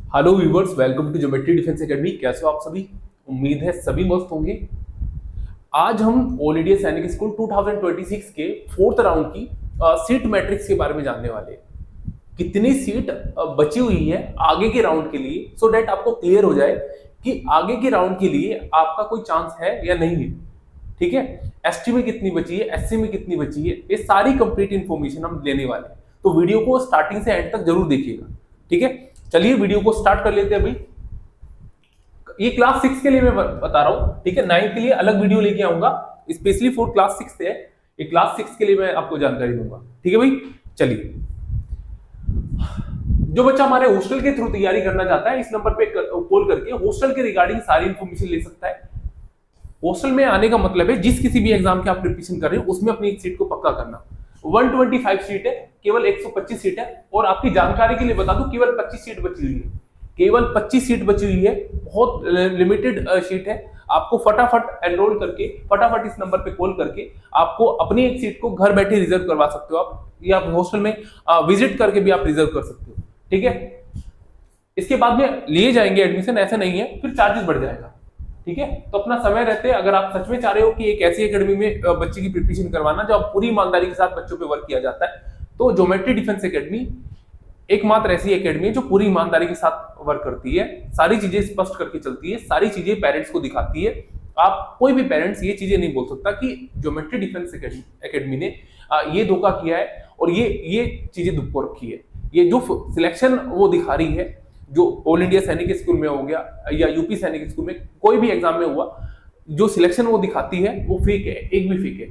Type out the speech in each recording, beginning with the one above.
Hello viewers, welcome to geometry defence academy. कैसे हो आप सभी? उम्मीद है सभी मस्त होंगे। आज हम ऑल इंडिया सैनिक स्कूल 2026 के फोर्थ राउंड की सीट मैट्रिक्स के बारे में जानने वाले हैं। कितनी सीट बची हुई है आगे के राउंड के लिए, सो डेट आपको क्लियर हो जाए कि आगे के राउंड के लिए आपका कोई चांस है या नहीं है। ठीक है, एसटी में कितनी बची है, एससी में कितनी बची है, ये सारी कंप्लीट इंफॉर्मेशन हम लेने वाले हैं। तो वीडियो को स्टार्टिंग से एंड तक जरूर देखिएगा। ठीक है, चलिए वीडियो को स्टार्ट कर लेते हैं। अभी ये क्लास 6 के लिए मैं बता रहा हूँ। ठीक है, 9 के लिए अलग वीडियो लेके आऊंगा, स्पेशली फॉर क्लास 6 से है। ये क्लास 6 के लिए मैं आपको जानकारी दूंगा। ठीक है भाई, चलिए। जो बच्चा हमारे हॉस्टल के थ्रू तैयारी करना चाहता है, इस नंबर पे कॉल करके हॉस्टल के रिगार्डिंग सारी इंफॉर्मेशन ले सकता है। हॉस्टल में आने का मतलब है जिस किसी भी एग्जाम की आप प्रिपरेशन कर रहे हो उसमें अपनी एक सीट को पक्का करना। 125 सीट है, केवल 125 सीट है। और आपकी जानकारी के लिए बता दूं, केवल 25 सीट बची हुई है। केवल 25 सीट बची हुई है, बहुत लिमिटेड सीट है। आपको फटाफट एनरोल करके, फटाफट इस नंबर पे कॉल करके आपको अपनी एक सीट को घर बैठे रिजर्व करवा सकते हो आप, या हॉस्टल में विजिट करके भी आप रिजर्व कर सकते हो। ठीक है, इसके बाद में लिए जाएंगे एडमिशन, ऐसा नहीं है, फिर चार्जेस बढ़ जाएगा। ठीक है, तो अपना समय रहते, अगर आप सच में चाह रहे हो कि एक ऐसी एकेडमी में बच्चे की प्रिपरेशन करवाना जो पूरी ईमानदारी के साथ बच्चों पे वर्क किया जाता है, तो ज्योमेट्री डिफेंस एकेडमी एकमात्र ऐसी एकेडमी है जो पूरी ईमानदारी के साथ वर्क करती है, सारी चीजें स्पष्ट करके चलती है, सारी चीजें पेरेंट्स को दिखाती है। आप कोई भी पेरेंट्स ये चीजें नहीं बोल सकता कि ज्योमेट्री डिफेंस एकेडमी ने ये धोखा किया है और ये चीजें दुख रखी है। ये जो सिलेक्शन वो दिखा रही है, जो ऑल इंडिया सैनिक स्कूल में हो गया या यूपी सैनिक स्कूल में कोई भी एग्जाम में हुआ, जो सिलेक्शन वो दिखाती है वो फेक है, एक भी फेक है।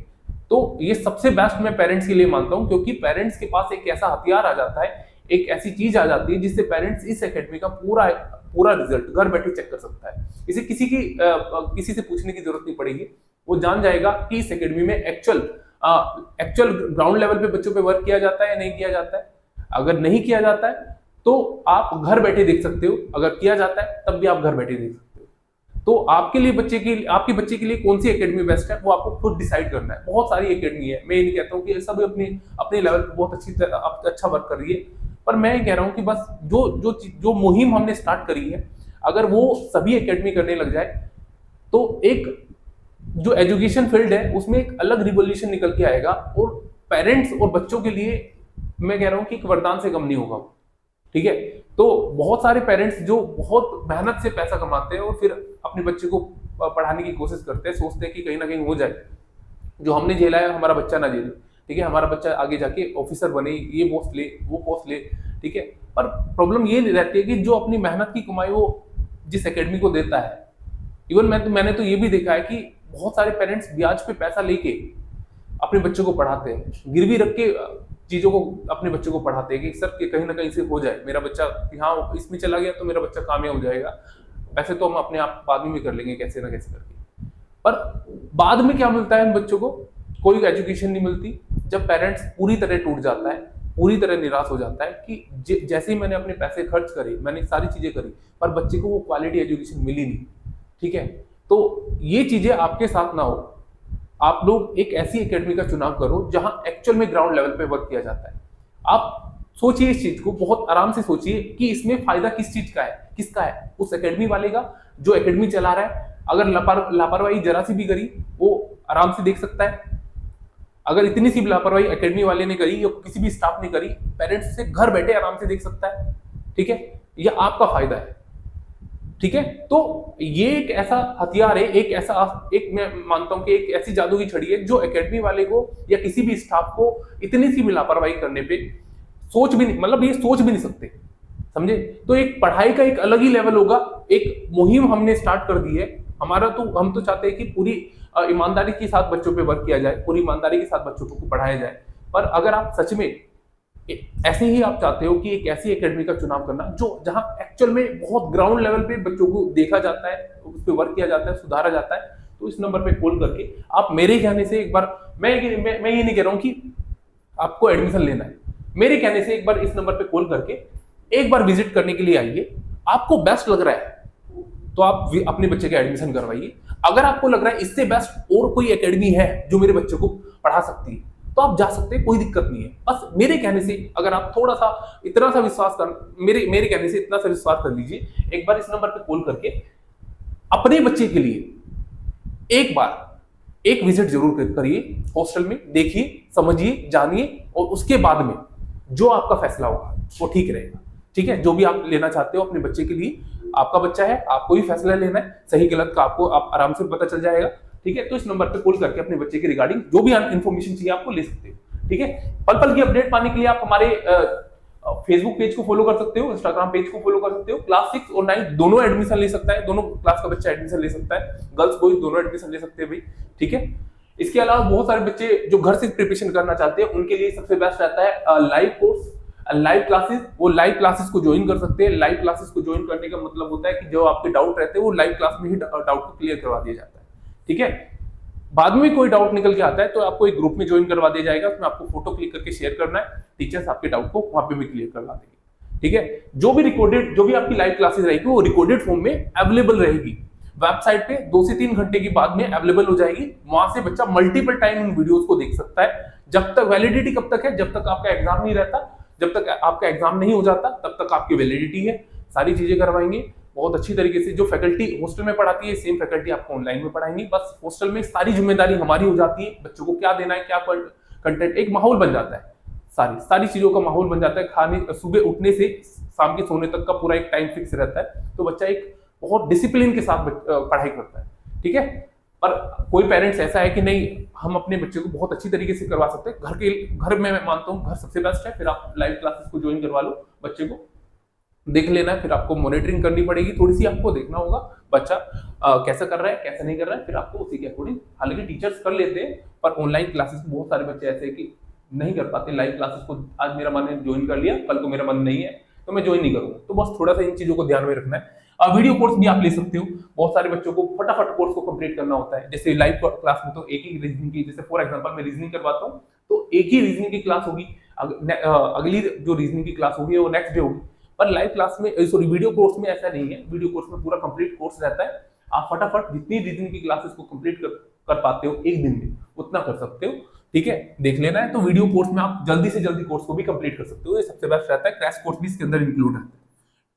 तो ये सबसे बेस्ट मैं पेरेंट्स के लिए मानता हूं, क्योंकि पेरेंट्स के पास एक ऐसा हथियार आ जाता है, एक ऐसी चीज आ जाती है जिससे पेरेंट्स इस एकेडमी का पूरा रिजल्ट घर बैठे चेक कर सकता है। इसे किसी से पूछने की जरूरत नहीं पड़ेगी, वो जान जाएगा कि इस एकेडमी में एक्चुअल ग्राउंड लेवल पे बच्चों पे वर्क किया जाता है या नहीं किया जाता है। अगर नहीं किया जाता है तो आप घर बैठे देख सकते हो, अगर किया जाता है तब भी आप घर बैठे देख सकते हो। तो आपके बच्चे के लिए कौन सी एकेडमी बेस्ट है वो आपको खुद डिसाइड करना है। बहुत सारी एकेडमी है, मैं ये नहीं कहता हूँ कि सब अपने लेवल पे बहुत अच्छा वर्क कर रही है, पर मैं ये कह रहा हूँ कि बस जो मुहिम हमने स्टार्ट करी है, अगर वो सभी एकेडमी करने लग जाए तो एक जो एजुकेशन फील्ड है उसमें एक अलग रिवोल्यूशन निकल के आएगा, और पेरेंट्स और बच्चों के लिए मैं कह रहा हूँ कि एक वरदान से कम नहीं होगा। ठीक है, तो बहुत सारे पेरेंट्स जो बहुत मेहनत से पैसा कमाते हैं और फिर अपने बच्चे को पढ़ाने की कोशिश करते हैं, सोचते हैं कि कहीं ना कहीं हो जाए, जो हमने झेला है हमारा बच्चा ना झेले। ठीक है, हमारा बच्चा आगे जाके ऑफिसर बने, ये पोस्ट ले, वो पोस्ट ले। ठीक है, पर प्रॉब्लम ये रहती है कि जो अपनी मेहनत की कमाई वो जिस एकेडमी को देता है, इवन मैंने तो ये भी देखा है कि बहुत सारे पेरेंट्स ब्याज पे पैसा लेके अपने बच्चों को पढ़ाते हैं, गिरवी रख के चीजों को अपने बच्चों को पढ़ाते हैं कि सर कि कहीं ना कहीं से हो जाए, मेरा बच्चा यहाँ इसमें चला गया तो मेरा बच्चा कामयाब हो जाएगा, पैसे तो हम अपने आप बाद में भी कर लेंगे कैसे ना कैसे करके। पर बाद में क्या मिलता है इन बच्चों को? कोई एजुकेशन नहीं मिलती। जब पेरेंट्स पूरी तरह टूट जाता है, पूरी तरह निराश हो जाता है कि जैसे ही मैंने अपने पैसे खर्च करे, मैंने सारी चीजें करी, पर बच्चे को वो क्वालिटी एजुकेशन मिली नहीं। ठीक है, तो ये चीजें आपके साथ ना हो। आप लोग एक ऐसी एकेडमी का चुनाव करो जहां एक्चुअल में ग्राउंड लेवल पे वर्क किया जाता है। आप सोचिए इस चीज को, बहुत आराम से सोचिए कि इसमें फायदा किस चीज का है, किसका है? उस एकेडमी वाले का जो एकेडमी चला रहा है। अगर लापरवाही जरा सी भी करी वो आराम से देख सकता है। अगर इतनी सी लापरवाही एकेडमी वाले ने करी या किसी भी स्टाफ ने करी, पेरेंट्स से घर बैठे आराम से देख सकता है। ठीक है, यह आपका फायदा है। ठीक है, तो ये एक ऐसा हथियार है, एक मैं मानता हूं कि एक ऐसी जादू की छड़ी है जो एकेडमी वाले को या किसी भी स्टाफ को इतनी सी भी लापरवाही करने पे सोच भी नहीं सकते। समझे? तो एक पढ़ाई का एक अलग ही लेवल होगा। एक मुहिम हमने स्टार्ट कर दी है। हम तो चाहते हैं कि पूरी ईमानदारी के साथ बच्चों पे वर्क किया जाए, पूरी ईमानदारी के साथ बच्चों को पढ़ाया जाए। पर अगर आप सच में ऐसे ही आप चाहते हो कि एक ऐसी एकेडमी का चुनाव करना जो जहां एक्चुअल में बहुत ग्राउंड लेवल पे बच्चों को देखा जाता है, उस पर वर्क किया जाता है, सुधारा जाता है, तो इस नंबर पे कॉल करके आप मेरे कहने से एक बार, मैं ये नहीं कह रहा हूं कि आपको एडमिशन लेना है, मेरे कहने से एक बार इस नंबर पे कॉल करके एक बार विजिट करने के लिए आइए। आपको बेस्ट लग रहा है तो आप अपने बच्चे का एडमिशन करवाइए। अगर आपको लग रहा है इससे बेस्ट और कोई एकेडमी है जो मेरे बच्चे को पढ़ा सकती है, तो आप जा सकते हैं, कोई दिक्कत नहीं है। बस मेरे कहने से अगर आप थोड़ा सा इतना सा विश्वास कर मेरे कहने से इतना सा विश्वास कर लीजिए, एक बार इस नंबर पे कॉल करके अपने बच्चे के लिए एक बार एक विजिट जरूर करिए हॉस्टल में, देखिए, समझिए, जानिए, और उसके बाद में जो आपका फैसला होगा वो ठीक रहेगा। ठीक है, जो भी आप लेना चाहते हो अपने बच्चे के लिए, आपका बच्चा है, आपको ही फैसला लेना है, सही गलत का आपको आप आराम से पता चल जाएगा। ठीक है, तो इस नंबर पे कॉल करके अपने बच्चे के रिगार्डिंग जो भी इन्फॉर्मेशन चाहिए आपको ले सकते हो। ठीक है, पल पल की अपडेट पाने के लिए आप हमारे फेसबुक पेज को फॉलो कर सकते हो, इंस्टाग्राम पेज को फॉलो कर सकते हो। क्लास 6 और 9 दोनों एडमिशन ले सकता है, दोनों क्लास का बच्चा एडमिशन ले सकता है, गर्ल्स बॉयज दोनों एडमिशन ले सकते हैं भाई। ठीक है, इसके अलावा बहुत सारे बच्चे जो घर से प्रिपरेशन करना चाहते हैं उनके लिए सबसे बेस्ट रहता है लाइव कोर्स, लाइव क्लासेस। वो लाइव क्लासेस को ज्वाइन कर सकते हैं। लाइव क्लासेस को ज्वाइन करने का मतलब होता है कि जो आपके डाउट रहते हैं वो लाइव क्लास में ही डाउट को क्लियर करवा दिया जाता है। ठीक है, बाद में कोई डाउट निकल के आता है तो आपको एक ग्रुप में ज्वाइन करवा दिया जाएगा, उसमें आपको फोटो क्लिक करके शेयर करना है, टीचर्स आपके डाउट को वहां पे भी क्लियर करवा देंगे। ठीक है, जो भी आपकी लाइव क्लासेस रहेगी वो रिकॉर्डेड फॉर्म में अवेलेबल रहेगी, वेबसाइट पे 2 से 3 घंटे के बाद में अवेलेबल हो जाएगी। वहां से बच्चा मल्टीपल टाइम इन वीडियोस को देख सकता है। जब तक वैलिडिटी कब तक है, जब तक आपका एग्जाम नहीं रहता, जब तक आपका एग्जाम नहीं हो जाता तब तक आपकी वैलिडिटी है। सारी चीजें करवाएंगे बहुत अच्छी तरीके से। जो फैकल्टी हॉस्टल में पढ़ाती है सेम फैकल्टी आपको ऑनलाइन में पढ़ाएंगी। बस हॉस्टल में सारी जिम्मेदारी हमारी हो जाती है, बच्चों को क्या देना है, क्या कंटेंट, एक माहौल बन जाता है, सारी चीजों का माहौल बन जाता है। खाने, सुबह उठने से शाम के सोने तक का पूरा एक टाइम फिक्स रहता है, तो बच्चा एक बहुत डिसिप्लिन के साथ पढ़ाई करता है। ठीक है, पर कोई पेरेंट्स ऐसा है कि नहीं हम अपने बच्चे को बहुत अच्छी तरीके से करवा सकते हैं, घर में मैं मानता हूँ घर सबसे बेस्ट है। फिर आप लाइव क्लासेस को ज्वाइन करवा लो, बच्चे को देख लेना है, फिर आपको मॉनिटरिंग करनी पड़ेगी, थोड़ी सी आपको देखना होगा बच्चा कैसा कर रहा है, कैसा नहीं कर रहा है, फिर आपको उसी के अकॉर्डिंग, हालांकि टीचर्स कर लेते हैं पर ऑनलाइन क्लासेस बहुत सारे बच्चे ऐसे कि नहीं कर पाते लाइव क्लासेस को। आज मेरा मन है ज्वाइन कर लिया, कल को मेरा मन नहीं है तो मैं ज्वाइन नहीं करूंगा। तो बस थोड़ा सा इन चीजों को ध्यान में रखना है। वीडियो कोर्स भी आप ले सकते हो, बहुत सारे बच्चों को फटाफट कोर्स को कंप्लीट करना होता है। जैसे लाइव क्लास में तो एक ही रीजनिंग की, जैसे फॉर एग्जांपल मैं रीजनिंग करवाता हूँ तो एक ही रीजनिंग की क्लास होगी, अगली जो रीजनिंग की क्लास होगी वो नेक्स्ट डे होगी। पर लाइव क्लास में, सॉरी, वीडियो कोर्स में ऐसा नहीं है। वीडियो कोर्स में पूरा कंप्लीट कोर्स रहता है, आप फटाफट जितनी रीजनिंग की क्लासेस को कंप्लीट कर पाते हो एक दिन में उतना कर सकते हो। ठीक है, देख लेना है तो वीडियो कोर्स में आप जल्दी से जल्दी कोर्स को भी कंप्लीट कर सकते हो, ये सबसे बेस्ट रहता है। क्रैश कोर्स भी इसके अंदर इंक्लूड रहता है।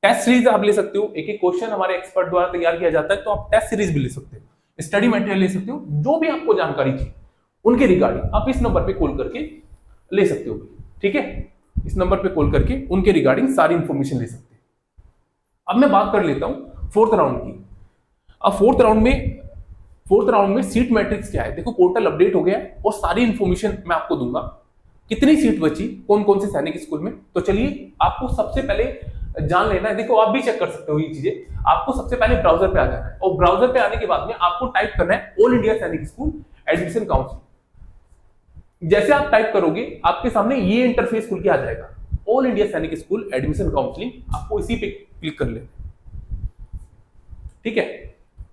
टेस्ट सीरीज आप ले सकते हो, एक एक क्वेश्चन हमारे एक्सपर्ट द्वारा तैयार किया जाता है, तो आप टेस्ट सीरीज भी ले सकते हो, स्टडी मटेरियल ले सकते हो, जो भी आपको जानकारी चाहिए उनके रिगार्डिंग आप इस नंबर पे कॉल करके ले सकते हो। ठीक है, इस नंबर पे कॉल करके उनके रिगार्डिंग सारी इंफॉर्मेशन ले सकते हैं। अब मैं बात कर लेता हूं फोर्थ राउंड की। अब फोर्थ राउंड में सीट मैट्रिक्स क्या है, देखो पोर्टल अपडेट हो गया है और सारी इंफॉर्मेशन मैं आपको दूंगा। कितनी सीट बची कौन कौन से सैनिक स्कूल में, तो चलिए आपको सबसे पहले जान लेना है। देखो आप भी चेक कर सकते हो ये चीजें। आपको सबसे पहले ब्राउजर पे आ जाना है और ब्राउजर पे आने के बाद में आपको टाइप करना है ऑल इंडिया सैनिक स्कूल एडमिशन काउंसिल। जैसे आप टाइप करोगे आपके सामने ये इंटरफेस खुल के आ जाएगा, ऑल इंडिया सैनिक स्कूल एडमिशन काउंसलिंग। आपको इसी पे क्लिक कर लेना। ठीक है,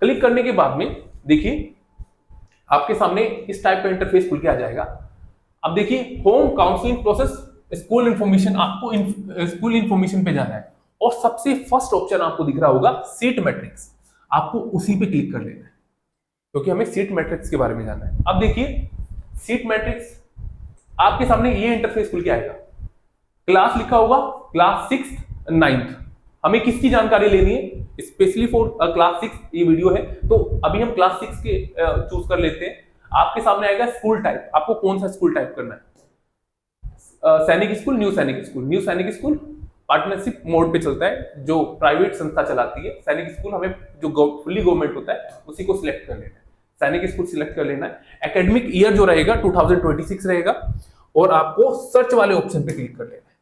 क्लिक करने के बाद में देखिए आपके सामने इस टाइप का इंटरफेस खुल के आ जाएगा। अब देखिए home counselling process school information, आपको स्कूल इंफॉर्मेशन पे जाना है और सबसे फर्स्ट ऑप्शन आपको दिख रहा होगा सीट मैट्रिक्स। आपको उसी पे क्लिक कर लेना है क्योंकि हमें सीट मैट्रिक्स के बारे में जानना है। अब देखिए सीट मैट्रिक्स आपके सामने ये इंटरफेस खुल के आएगा। क्लास लिखा होगा, क्लास 6 9th। हमें किसकी जानकारी लेनी है, स्पेशली फॉर क्लास 6 ये वीडियो है, तो अभी हम क्लास 6 के चूज कर लेते हैं। आपके सामने आएगा स्कूल टाइप, आपको कौन सा स्कूल टाइप करना है, सैनिक स्कूल, न्यू सैनिक स्कूल। न्यू सैनिक स्कूल पार्टनरशिप मोड पे चलता है, जो प्राइवेट संस्था चलाती है। सैनिक स्कूल हमें जो फुल्ली गवर्नमेंट होता है उसी को सिलेक्ट कर लेना है, सैनिक स्कूल सिलेक्ट कर लेना है। एकेडमिक ईयर जो रहेगा 2026 रहेगा और आपको सर्च वाले ऑप्शन पे क्लिक कर लेना है।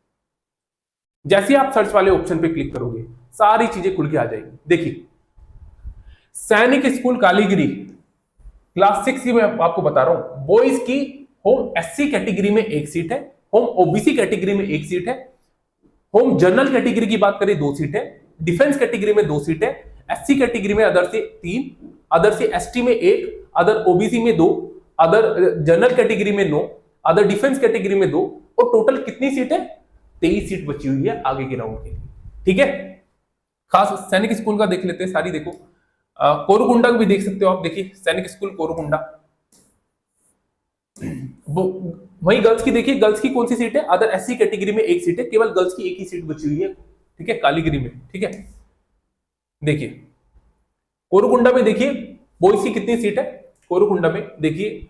जैसे आप सर्च वाले ऑप्शन पे क्लिक करोगे सारी चीजें खुल के आ जाएगी। देखिए सैनिक स्कूल कालीगिरी क्लास 6 की मैं आपको बता रहा हूं, बॉयज की होम एससी कैटेगरी में एक सीट है, होम ओबीसी कैटेगरी में एक सीट है, होम जनरल कैटेगरी की बात करें 2 सीट है, डिफेंस कैटेगरी में 2 सीट है, एससी कैटेगरी में अदर से 3, अदर से एसटी में 1, अदर ओबीसी में 2, अदर जनरल कैटेगरी में 9, अदर डिफेंस कैटेगरी में 2, और टोटल कितनी सीट है, 23 सीट बची हुई है आगे के राउंड के लिए। ठीक है, खास सैनिक स्कूल का देख लेते हैं सारी। देखो कोरुकुंडा भी देख सकते हो आप, देखिए सैनिक स्कूल कोरुकुंडा, वहीं गर्ल्स की देखिए, गर्ल्स की कौन सी सीट है, अदर एससी कैटेगरी में एक सीट है, केवल गर्ल्स की एक ही सीट बची हुई है, ठीक है, कालीगिरी में, ठीक है। देखिए कोरुकुंडा में देखिए बॉयज की कितनी सीट है, कोरुकुंडा में देखिए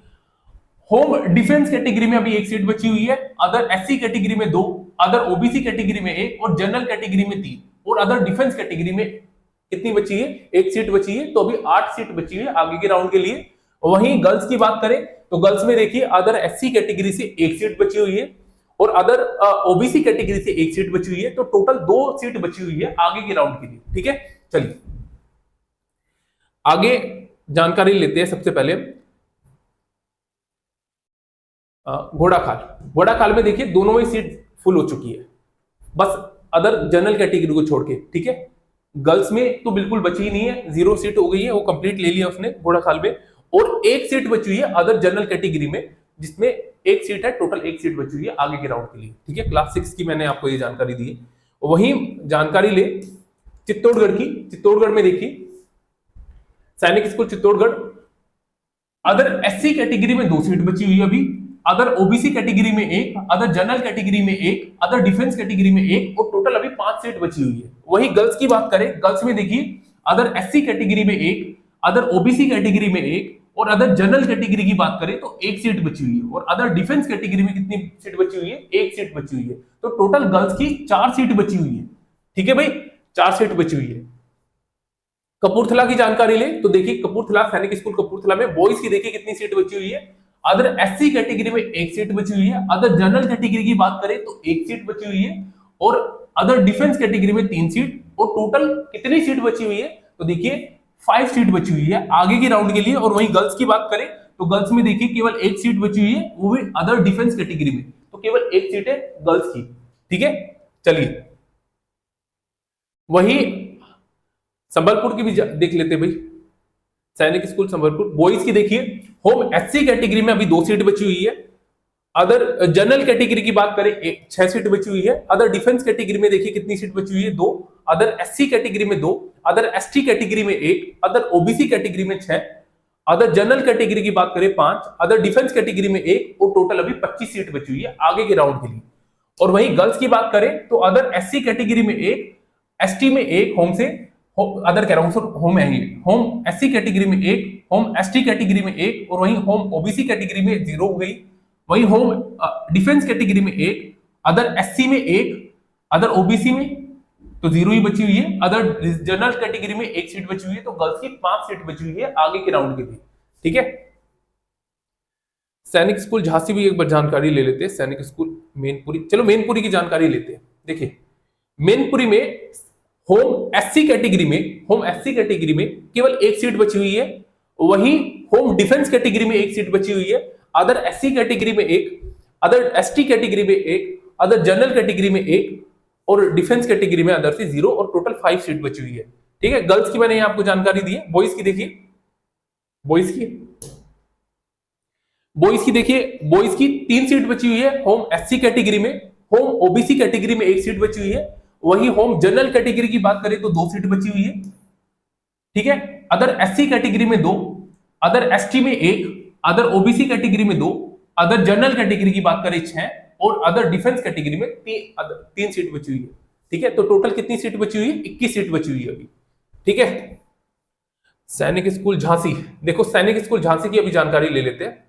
होम डिफेंस कैटेगरी में अभी एक सीट बची हुई है, अदर एससी कैटेगरी में 2, अदर ओबीसी कैटेगरी में 1 और जनरल कैटेगरी में 3 और अदर डिफेंस कैटेगरी में कितनी बची है, एक सीट बची है, तो अभी 8 सीट बची है आगे के राउंड के लिए। वहीं गर्ल्स की बात करें तो गर्ल्स में देखिए अदर एससी कैटेगरी से एक सीट बची हुई है और अदर ओबीसी कैटेगरी से एक सीट बची हुई है, तो टोटल 2 सीट बची हुई है आगे के राउंड के लिए, ठीक है। चलिए आगे जानकारी लेते हैं। सबसे पहले घोड़ाखाल, घोड़ाखाल में देखिए दोनों में सीट फुल हो चुकी है, बस अदर जनरल कैटेगरी को छोड़ के, ठीक है। गर्ल्स में तो बिल्कुल बची ही नहीं है, 0 सीट हो गई है, वो कंप्लीट ले लिया उसने घोड़ाखाल में, और एक सीट बची हुई है अदर जनरल कैटेगरी में, जिसमें एक सीट है, टोटल एक सीट बची हुई है आगे के राउंड के लिए, ठीक है। क्लास 6 की मैंने आपको ये जानकारी दी है। वहीं जानकारी ले चित्तौड़गढ़ की, चित्तौड़गढ़ में देखिए सैनिक school Chittorgarh, other SC category में 2 सीट बची हुई है अभी, अदर ओबीसी कैटेगरी में 1, अदर जनरल कैटेगरी में 1, अदर डिफेंस कैटेगरी में 1 और टोटल अभी 5 सीट बची हुई है। वही गर्ल्स की बात करें, गर्ल्स में देखिए अदर एससी कैटेगरी में 1, अदर ओबीसी कैटेगरी में 1 और अदर जनरल कैटेगरी की बात करें तो 1 सीट बची हुई है, और अदर डिफेंस कैटेगरी में कितनी सीट बची हुई है, 1 सीट बची हुई है, तो टोटल गर्ल्स की 4 सीट बची हुई है, ठीक है भाई, 4 सीट बची हुई है। कपूरथला की जानकारी ले तो देखिए कपूरथला सैनिक स्कूल कपूरथला में बॉयज की देखिए कितनी सीट बची हुई है, अदर एससी कैटेगरी में 1 सीट बची हुई है, अदर जनरल कैटेगरी की बात करें तो 1 सीट बची हुई है, और अदर डिफेंस कैटेगरी में 3 सीट, और टोटल कितनी सीट बची हुई है, तो देखिए 5 सीट बची हुई है आगे के राउंड के लिए। और वहीं गर्ल्स की बात करें तो गर्ल्स में देखिए केवल 1 सीट बची हुई है, वो भी अदर डिफेंस कैटेगरी में, तो केवल 1 सीट है गर्ल्स की, ठीक है। चलिए वही संबलपुर की भी देख लेते भाई, सैनिक स्कूल संबलपुर बॉयज की देखिए होम एससी कैटेगरी में अभी 2 सीट बची हुई है, अदर जनरल कैटेगरी की बात करें 6 सीट बची हुई है, अदर डिफेंस कैटेगरी में देखिए कितनी सीट बची हुई है, 2, अदर एससी कैटेगरी में 2, अदर एसटी कैटेगरी में 1, अदर ओबीसी कैटेगरी में 6, अदर जनरल कैटेगरी की बात करें 5, अदर डिफेंस कैटेगरी में 1 और टोटल अभी 25 सीट बची हुई है आगे के राउंड के लिए। और वहीं गर्ल्स की बात करें तो अदर एससी कैटेगरी में 1, एसटी में 1, होम से अदर कह रहा हूं सर, होम है ये, होम एससी कैटेगरी में 1, होम एसटी कैटेगरी में 1 और वहीं होम ओबीसी कैटेगरी में 0 हो गई, वहीं होम डिफेंस कैटेगरी में 1, अदर एससी में 1, अदर ओबीसी में तो 0 ही बची हुई है, अदर जनरल कैटेगरी में 1 सीट बची हुई है, तो गर्ल्स की 5 सीट बची हुई है आगे के राउंड के लिए, ठीक है। सैनिक स्कूल झांसी भी एक बार जानकारी ले लेते हैं, सैनिक स्कूल मैनपुरी, चलो मैनपुरी की जानकारी लेते हैं। देखिए मैनपुरी में होम एससी कैटेगरी में, होम एससी कैटेगरी में केवल 1 सीट बची हुई है, वहीं होम डिफेंस कैटेगरी में 1 सीट बची हुई है, अदर एससी कैटेगरी में 1, अदर एसटी कैटेगरी में 1, अदर जनरल कैटेगरी में 1 और डिफेंस कैटेगरी में अदर से 0 और टोटल 5 सीट बची हुई है, ठीक है। गर्ल्स की मैंने आपको जानकारी दी है। बॉयज की देखिए, बॉयज की देखिए बॉयज की 3 सीट बची हुई है होम एससी कैटेगरी में, होम ओबीसी कैटेगरी में 1 सीट बची हुई है, वही होम जनरल कैटेगरी की बात करें तो 2 सीट बची हुई है, ठीक है। अदर एससी कैटेगरी में 2, अदर एसटी में 1, अदर ओबीसी कैटेगरी में 2, अदर जनरल कैटेगरी की बात करें 6 और अदर डिफेंस कैटेगरी में 3 सीट बची हुई है, ठीक है। तो टोटल कितनी सीट बची हुई है, 21 सीट बची हुई है अभी, ठीक है। सैनिक स्कूल झांसी, देखो सैनिक स्कूल झांसी की अभी जानकारी ले लेते हैं।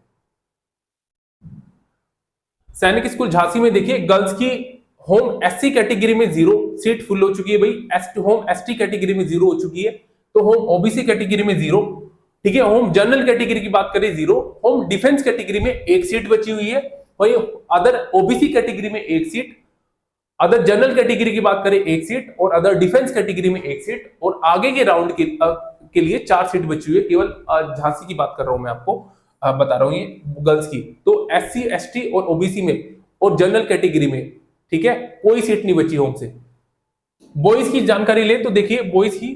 सैनिक स्कूल झांसी में देखिए गर्ल्स की होम एससी कैटेगरी में 0 सीट फुल हो चुकी है भाई, होम एसटी कैटेगरी में 0 हो चुकी है, तो होम ओबीसी कैटेगरी में 0, ठीक है। होम जनरल कैटेगरी की बात करें 0, होम डिफेंस कैटेगरी में 1 सीट बची हुई है, वही अदर ओबीसी कैटेगरी में 1 सीट, अदर जनरल कैटेगरी की बात करें 1 सीट और अदर डिफेंस कैटेगरी में 1 सीट, और आगे के राउंड के लिए 4 सीट बची हुई है, केवल झांसी की बात कर रहा हूं मैं आपको, बता रहा हूं ये गर्ल्स की। तो एससी एसटी और ओबीसी में और जनरल कैटेगरी में, ठीक है, कोई सीट नहीं बची होम से। बॉयज की जानकारी ले तो देखिए बॉयज की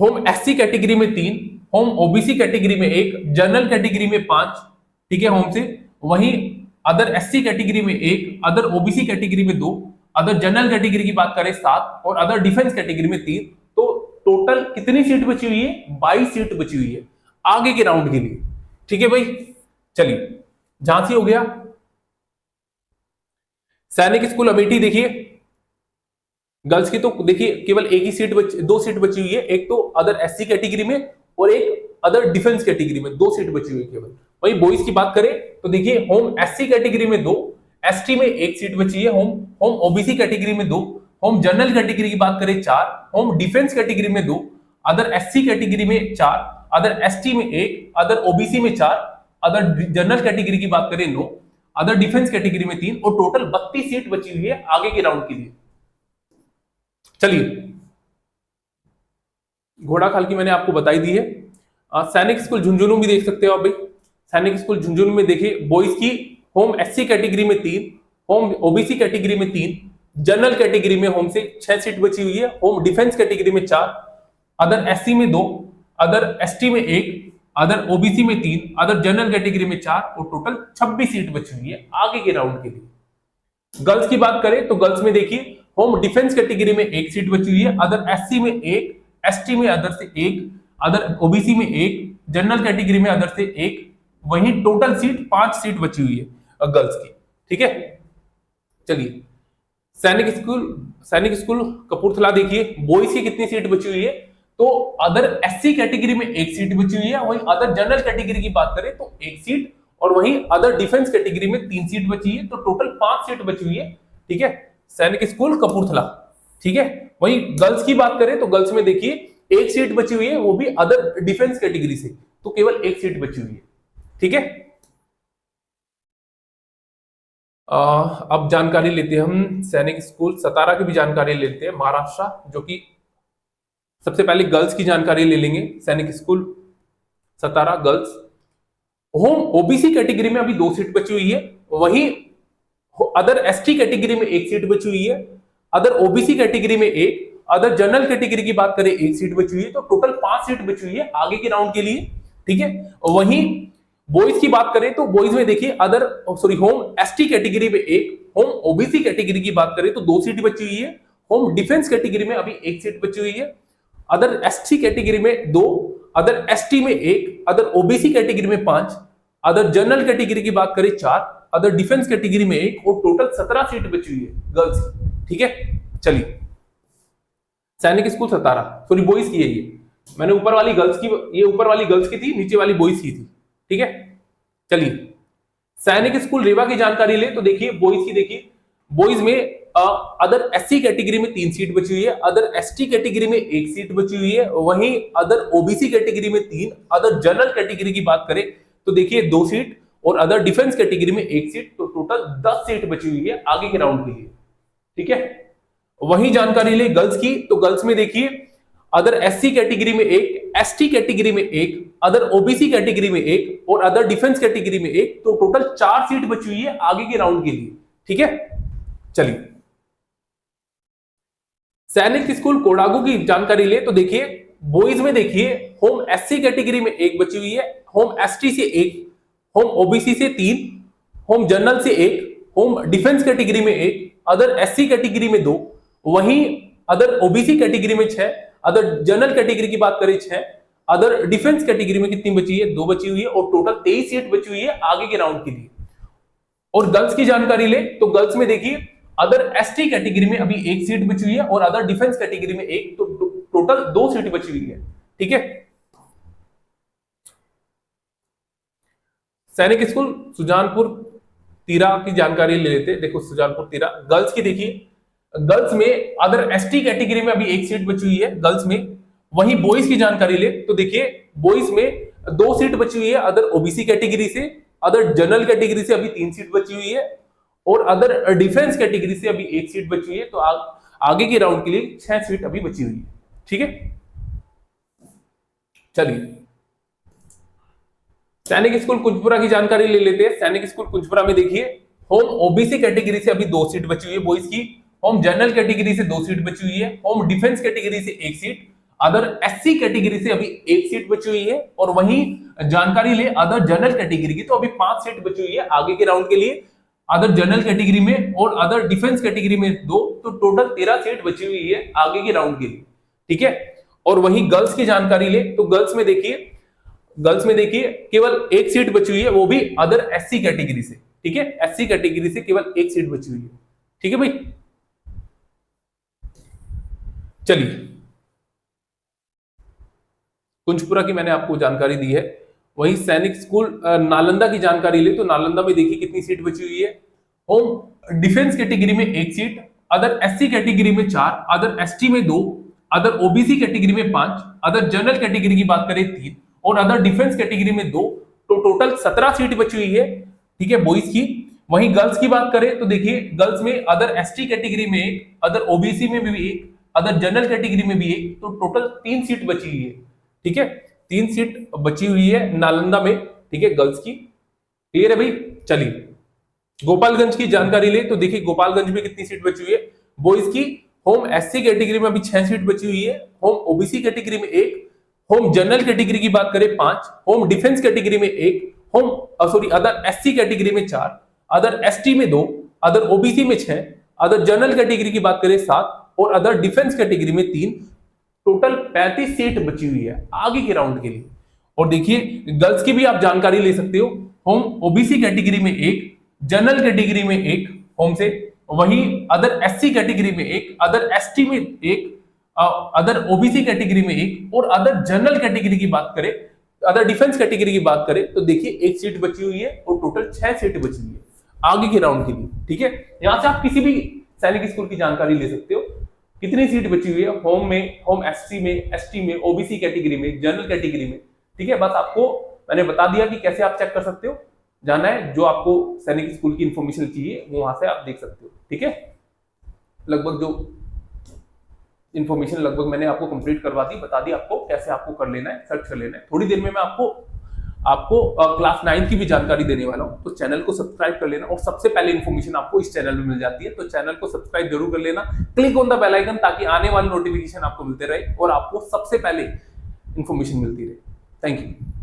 होम एससी कैटेगरी में 3, होम ओबीसी कैटेगरी में 1, जनरल कैटेगरी में 5, ठीक है होम से, वहीं अदर एससी कैटेगरी में 1, अदर ओबीसी कैटेगरी में 2, अदर जनरल कैटेगरी की बात करें 7 और अदर डिफेंस कैटेगरी में 3, तो टोटल कितनी सीट बची हुई है, 22 सीट बची हुई है आगे के राउंड के लिए, ठीक है भाई। चलिए झांसी हो गया। सैनिक स्कूल अमेठी देखिए, गर्ल्स की तो देखिए केवल एक ही सीट दो सीट बची हुई है, एक तो अदर एससी कैटेगरी में और एक अदर डिफेंस कैटेगरी में, दो सीट बची हुई है केवल। वही बॉयज की बात करें तो देखिए होम एससी कैटेगरी में दो, एसटी में एक सीट बची है, होम होम ओबीसी कैटेगरी में दो, होम जनरल कैटेगरी की बात करें चार, होम डिफेंस कैटेगरी में दो, अदर एससी कैटेगरी में चार, अदर एसटी में एक, अदर ओबीसी में चार, अदर जनरल कैटेगरी की बात करें नो, अदर डिफेंस कैटेगरी में तीन, और टोटल 32 सीट बची हुई है आगे के राउंड के लिए। चलिए घोड़ा खाल की मैंने आपको बताई दी है। सैनिक स्कूल झुंझुनू भी देख सकते हो आप भाई। सैनिक स्कूल झुंझुनू में देखिए बॉयज की होम एससी कैटेगरी में तीन, होम ओबीसी कैटेगरी में तीन, जनरल कैटेगरी में होम से 6 सीट बची हुई है, होम डिफेंस कैटेगरी में 4, अदर एससी में 2, अदर एसटी में 1, अदर ओबीसी में 3, अदर जनरल कैटेगरी में 4, और टोटल 26 सीट बची हुई है आगे के राउंड के लिए। गर्ल्स की बात करें तो गर्ल्स में देखिए होम डिफेंस कैटेगरी में एक सीट बची हुई है, अदर एससी में एक, एसटी में अदर से एक, अदर ओबीसी में एक, जनरल कैटेगरी में अदर से एक, वहीं टोटल सीट 5 सीट बची हुई है गर्ल्स की। ठीक है, चलिए सैनिक स्कूल कपूरथला देखिए बॉयज की कितनी सीट बची हुई है, तो अदर एससी कैटेगरी में एक सीट बची हुई है, वहीं अदर जनरल कैटेगरी की बात करें तो एक सीट, और वहीं अदर डिफेंस कैटेगरी में 3 सीट बची है, तो टोटल 5 सीट बची हुई है। ठीक है, सैनिक स्कूल कपूरथला। ठीक है, वहीं गर्ल्स की बात करें तो गर्ल्स में देखिए एक सीट बची हुई है, वो भी अदर डिफेंस कैटेगरी से, तो केवल एक सीट बची हुई है। ठीक है, अब जानकारी लेते हैं हम सैनिक स्कूल सतारा की भी जानकारी लेते हैं, महाराष्ट्र, जो कि सबसे पहले गर्ल्स की जानकारी ले लेंगे। सैनिक स्कूल सतारा गर्ल्स, होम ओबीसी कैटेगरी में अभी 2 सीट बची हुई है, वहीं अदर एसटी कैटेगरी में एक सीट बची हुई है, अदर ओबीसी कैटेगरी में एक, अदर जनरल कैटेगरी की बात करें एक सीट बची हुई है, तो टोटल 5 सीट बची हुई है आगे के राउंड के लिए। ठीक है, वहीं बॉयज की बात करें तो बॉयज में देखिए होम एसटी कैटेगरी में एक, होम ओबीसी कैटेगरी की बात करें तो 2 सीट बची हुई है, होम डिफेंस कैटेगरी में अभी एक सीट बची हुई है, अदर एसटी कैटेगरी में 2, अदर एसटी में 1, अदर ओबीसी कैटेगरी में 5, अदर जनरल कैटेगरी की बात करें 4, अदर डिफेंस कैटेगरी में 1, और टोटल 17 सीट बची हुई है गर्ल्स की। ठीक है, चलिए सैनिक स्कूल सतारा, सॉरी बॉयज की है ये, मैंने ऊपर वाली गर्ल्स की, ये ऊपर वाली गर्ल्स की थी, नीचे वाली बॉयज की थी। ठीक है, चलिए सैनिक स्कूल रेवा की जानकारी ले तो देखिए बॉयज की, देखिए बॉयज में अदर एससी कैटेगरी में 3 सीट बची हुई है, अदर एसटी कैटेगरी में 1 सीट बची हुई है, वहीं अदर ओबीसी कैटेगरी में 3, अदर जनरल कैटेगरी की बात करें तो देखिए 2 सीट, और अदर डिफेंस कैटेगरी में 1 सीट, तो टोटल 10 सीट बची हुई है आगे के राउंड के लिए। ठीक है, वही जानकारी ले गर्ल्स की तो गर्ल्स में देखिए अदर एससी कैटेगरी में 1, एसटी कैटेगरी में 1, अदर ओबीसी कैटेगरी में 1, और अदर डिफेंस कैटेगरी में 1, तो टोटल 4 सीट बची हुई है आगे के राउंड के लिए। ठीक है, चलिए सैनिक स्कूल कोडागू की जानकारी ले तो देखिए बॉयज में देखिए होम एससी कैटेगरी में 1 बची हुई है, होम एसटी से 1, होम ओबीसी से 3, होम जनरल से 1, होम डिफेंस कैटेगरी में 1, अदर एससी कैटेगरी में 2, वहीं अदर ओबीसी कैटेगरी में 6, अदर जनरल कैटेगरी की बात करें 6, अदर डिफेंस कैटेगरी में कितनी बची है, 2 बची हुई है, और टोटल 23 सीट बची हुई है आगे के राउंड के लिए। और गर्ल्स की जानकारी ले तो गर्ल्स में देखिए अदर एसटी कैटेगरी में अभी 1 सीट बची हुई है, और अदर डिफेंस कैटेगरी में 1, तो टोटल 2 सीट बची हुई है। ठीक है, सैनिक स्कूल सुजानपुर तीरा की जानकारी ले लेते हैं। देखो सुजानपुर तीरा गर्ल्स की देखिए, गर्ल्स में अदर एसटी कैटेगरी में अभी 1 सीट बची हुई है गर्ल्स में, वहीं बॉयज की जानकारी ले तो देखिए बॉयज में 2 सीट बची हुई है अदर ओबीसी कैटेगरी से, अदर जनरल कैटेगरी से अभी 3 सीट बची हुई है, और अदर डिफेंस कैटेगरी से अभी 1 सीट बची हुई है, तो आगे के राउंड के लिए 6 सीट अभी बची हुई है। ठीक है, चलिए सैनिक स्कूल कुंजपुरा की जानकारी ले लेते हैं। सैनिक स्कूल कुंजपुरा में देखिए होम ओबीसी कैटेगरी से अभी 2 सीट बची हुई है बॉयज की, होम जनरल कैटेगरी से 2 सीट बची हुई है, होम डिफेंस कैटेगरी से 1 सीट, अदर एससी कैटेगरी से अभी 1 सीट बची हुई है, और वहीं जानकारी ले अदर जनरल कैटेगरी की तो अभी 5 सीट बची हुई है आगे के राउंड के लिए, अदर जनरल कैटेगरी में और अदर डिफेंस कैटेगरी में 2, तो टोटल 13 सीट बची हुई है आगे के राउंड के लिए। ठीक है, और वहीं गर्ल्स की जानकारी ले तो गर्ल्स में देखिए गर्ल्स में देखिए केवल एक सीट बची हुई है, वो भी अदर एससी कैटेगरी से, ठीक है, एससी कैटेगरी से केवल एक सीट बची हुई है, ठीक है भाई। चलिए, कुंजपुरा की मैंने आपको जानकारी दी है। वहीं सैनिक स्कूल नालंदा की जानकारी ले तो नालंदा में देखिए कितनी सीट बची हुई है। होम डिफेंस कैटेगरी में एक सीट, अदर एससी कैटेगरी में 4, अदर एसटी में 2, अदर ओबीसी कैटेगरी में 5, अदर जनरल कैटेगरी की बात करें 3 और अदर डिफेंस कैटेगरी में 2, तो टोटल 17 सीट बची हुई है, ठीक है, बॉयज की। वहीं गर्ल्स की बात करें तो देखिए गर्ल्स में अदर एसटी कैटेगरी में एक, अदर ओबीसी में भी एक, अदर जनरल कैटेगरी में भी एक, तो टोटल 3 सीट बची हुई है, ठीक है, 3 सीट बची हुई है नालंदा में, ठीक है, गर्ल्स की। क्लियर है भाई। चलिए, गोपालगंज की जानकारी ले तो देखिए गोपालगंज में कितनी सीट बची हुई है बॉयज की। होम एससी कैटेगरी में अभी 6 सीट बची हुई है, होम ओबीसी कैटेगरी में 1, होम जनरल कैटेगरी की बात करें 5, होम डिफेंस कैटेगरी में 1, home sorry other SC category में 4, अदर एसटी में 2, अदर ओबीसी में 6, अदर जनरल कैटेगरी की बात करें 7 और अदर डिफेंस कैटेगरी में 3, टोटल 35 सीट बची हुई है आगे के राउंड के लिए। और देखिए गर्ल्स की भी आप जानकारी ले सकते हो, होम ओबीसी कैटेगरी में 1, जनरल कैटेगरी में 1 होम से, वहीं अदर एससी कैटेगरी में 1, अदर एसटी में 1, अदर ओबीसी कैटेगरी में 1 और अदर जनरल कैटेगरी की बात करें, अदर डिफेंस कैटेगरी की बात करें तो देखिए 1 सीट बची हुई है और टोटल 6 सीट बची हुई है आगे के राउंड के लिए, ठीक है। यहां से आप किसी भी सैनिक स्कूल की जानकारी ले सकते हो, कितनी सीट बची हुई है होम में, होम एससी में, एसटी में, ओबीसी कैटेगरी में, जनरल कैटेगरी में, ठीक है। बस आपको मैंने बता दिया कि कैसे आप चेक कर सकते हो, जाना है जो आपको सैनिक स्कूल की इंफॉर्मेशन चाहिए वो वहां से आप देख सकते हो, ठीक है। लगभग जो इंफॉर्मेशन लगभग मैंने आपको कंप्लीट करवा दी, बता दी आपको कैसे आपको कर लेना है, सर्च कर लेना है। थोड़ी देर में मैं आपको क्लास 9 की भी जानकारी देने वाला हूं, तो चैनल को सब्सक्राइब कर लेना और सबसे पहले इंफॉर्मेशन आपको इस चैनल में मिल जाती है, तो चैनल को सब्सक्राइब जरूर कर लेना, click on the bell icon ताकि आने वाली नोटिफिकेशन आपको मिलते रहे और आपको सबसे पहले इंफॉर्मेशन मिलती रहे। Thank you.